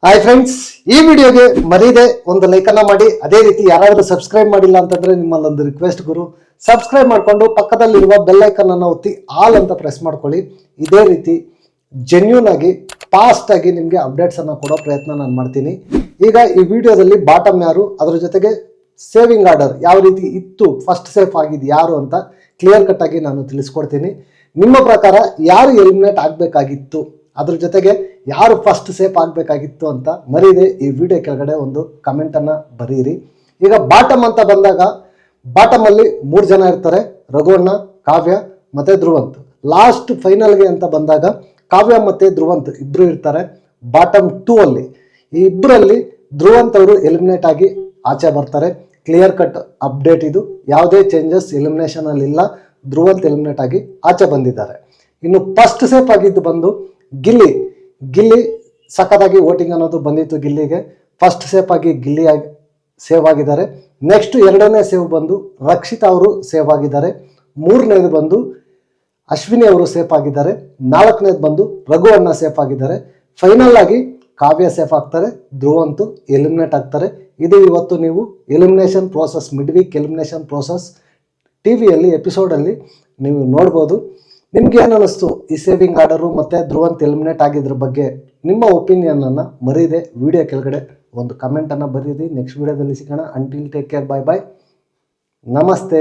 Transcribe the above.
Hi friends, ಈ ವಿಡಿಯೋಗೆ ಮರೀದೆ ಒಂದು ಲೈಕ್ ಅನ್ನ ಮಾಡಿ. ಅದೇ ರೀತಿ ಯಾರಾದರೂ ಸಬ್ಸ್ಕ್ರೈಬ್ ಮಾಡಿಲ್ಲ ಅಂತಂದ್ರೆ ನಿಮ್ಮಲ್ಲೊಂದು ರಿಕ್ವೆಸ್ಟ್ ಗುರು, ಸಬ್ಸ್ಕ್ರೈಬ್ ಮಾಡಿಕೊಂಡು ಪಕ್ಕದಲ್ಲಿರುವ ಬೆಲ್ ಐಕನ್ ಅನ್ನು ಒತ್ತಿ ಆಲ್ ಅಂತ ಪ್ರೆಸ್ ಮಾಡ್ಕೊಳ್ಳಿ. ಇದೇ ರೀತಿ ಜೆನ್ಯೂನ್ ಆಗಿ ಫಾಸ್ಟ್ ಆಗಿ ನಿಮಗೆ ಅಪ್ಡೇಟ್ಸ್ ಅನ್ನ ಕೊಡೋ ಪ್ರಯತ್ನ ನಾನು ಮಾಡ್ತೀನಿ. ಈಗ ಈ ವಿಡಿಯೋದಲ್ಲಿ ಬಾಟಮ್ ಯಾರು, ಅದರ ಜೊತೆಗೆ ಸೇವಿಂಗ್ ಆರ್ಡರ್ ಯಾವ ರೀತಿ ಇತ್ತು, ಫಸ್ಟ್ ಸೇಫ್ ಆಗಿದ್ದು ಯಾರು ಅಂತ ಕ್ಲಿಯರ್ ಕಟ್ ಆಗಿ ನಾನು ತಿಳಿಸ್ಕೊಡ್ತೀನಿ. ನಿಮ್ಮ ಪ್ರಕಾರ ಯಾರು ಎಲಿಮಿನೇಟ್ ಆಗಬೇಕಾಗಿತ್ತು, ಅದ್ರ ಜೊತೆಗೆ ಯಾರು ಫಸ್ಟ್ ಸೇಫ್ ಆಗಬೇಕಾಗಿತ್ತು ಅಂತ ಮರೀದೆ ಈ ವಿಡಿಯೋ ಕೆಳಗಡೆ ಒಂದು ಕಮೆಂಟ್ ಅನ್ನ ಬರೀರಿ. ಈಗ ಬಾಟಮ್ ಅಂತ ಬಂದಾಗ ಬಾಟಮ್ ಅಲ್ಲಿ 3 ಜನ ಇರ್ತಾರೆ, ರಘುವಣ್ಣ, ಕಾವ್ಯ ಮತ್ತೆ ಧ್ರುವಂತ್. ಲಾಸ್ಟ್ ಫೈನಲ್ಗೆ ಅಂತ ಬಂದಾಗ ಕಾವ್ಯ ಮತ್ತೆ ಧ್ರುವಂತ್ ಇಬ್ರು ಇರ್ತಾರೆ. ಬಾಟಮ್ 2 ಅಲ್ಲಿ ಈ ಇಬ್ಬರಲ್ಲಿ ಧ್ರುವಂತ್ ಅವರು ಎಲಿಮಿನೇಟ್ ಆಗಿ ಆಚೆ ಬರ್ತಾರೆ. ಕ್ಲಿಯರ್ ಕಟ್ ಅಪ್ಡೇಟ್ ಇದು, ಯಾವುದೇ ಚೇಂಜಸ್ ಎಲಿಮಿನೇಷನ್ ಅಲ್ಲಿ ಇಲ್ಲ. ಧ್ರುವಂತ್ ಎಲಿಮಿನೇಟ್ ಆಗಿ ಆಚೆ ಬಂದಿದ್ದಾರೆ. ಇನ್ನು ಫಸ್ಟ್ ಸೇಫ್ ಆಗಿದ್ದು ಬಂದು ಗಿಲ್ಲಿ ಸಖತ್ತಾಗಿ ವೋಟಿಂಗ್ ಅನ್ನೋದು ಬಂದಿತ್ತು ಗಿಲ್ಲಿಗೆ. ಫಸ್ಟ್ ಸೇಫ್ ಆಗಿ ಗಿಲ್ಲಿ ಸೇವ್ ಆಗಿದ್ದಾರೆ. ನೆಕ್ಸ್ಟ್ 2ನೇ ಸೇವ್ ಬಂದು ರಕ್ಷಿತಾ ಅವರು ಸೇವ್ ಆಗಿದ್ದಾರೆ. 3ನೇದು ಬಂದು ಅಶ್ವಿನಿ ಅವರು ಸೇಫ್ ಆಗಿದ್ದಾರೆ. 4ನೇದು ಬಂದು ರಘುವಣ್ಣ ಸೇಫ್ ಆಗಿದ್ದಾರೆ. ಫೈನಲ್ ಆಗಿ ಕಾವ್ಯ ಸೇಫ್ ಆಗ್ತಾರೆ, ಧ್ರುವಂತು ಎಲಿಮಿನೇಟ್ ಆಗ್ತಾರೆ. ಇದು ಇವತ್ತು ನೀವು elimination process, mid weak elimination process ಟಿವಿಯಲ್ಲಿ ಎಪಿಸೋಡಲ್ಲಿ ನೀವು ನೋಡ್ಬೋದು. ನಿಮ್ಗೆ ಏನು ಅನ್ನಿಸ್ತು ಈ ಸೇವಿಂಗ್ ಆರ್ಡರು ಮತ್ತು ಧ್ರುವಂತ್ ಎಲಿಮಿನೇಟ್ ಆಗಿದ್ರ ಬಗ್ಗೆ? ನಿಮ್ಮ ಒಪಿನಿಯನನ್ನು ಮರೀದೆ ವಿಡಿಯೋ ಕೆಳಗಡೆ ಒಂದು ಕಮೆಂಟನ್ನು ಬರೀರಿ. ನೆಕ್ಸ್ಟ್ ವಿಡಿಯೋದಲ್ಲಿ ಸಿಗೋಣ. ಅಂಟಿಲ್ ಟೇಕ್ ಕೇರ್, ಬಾಯ್ ಬಾಯ್, ನಮಸ್ತೆ.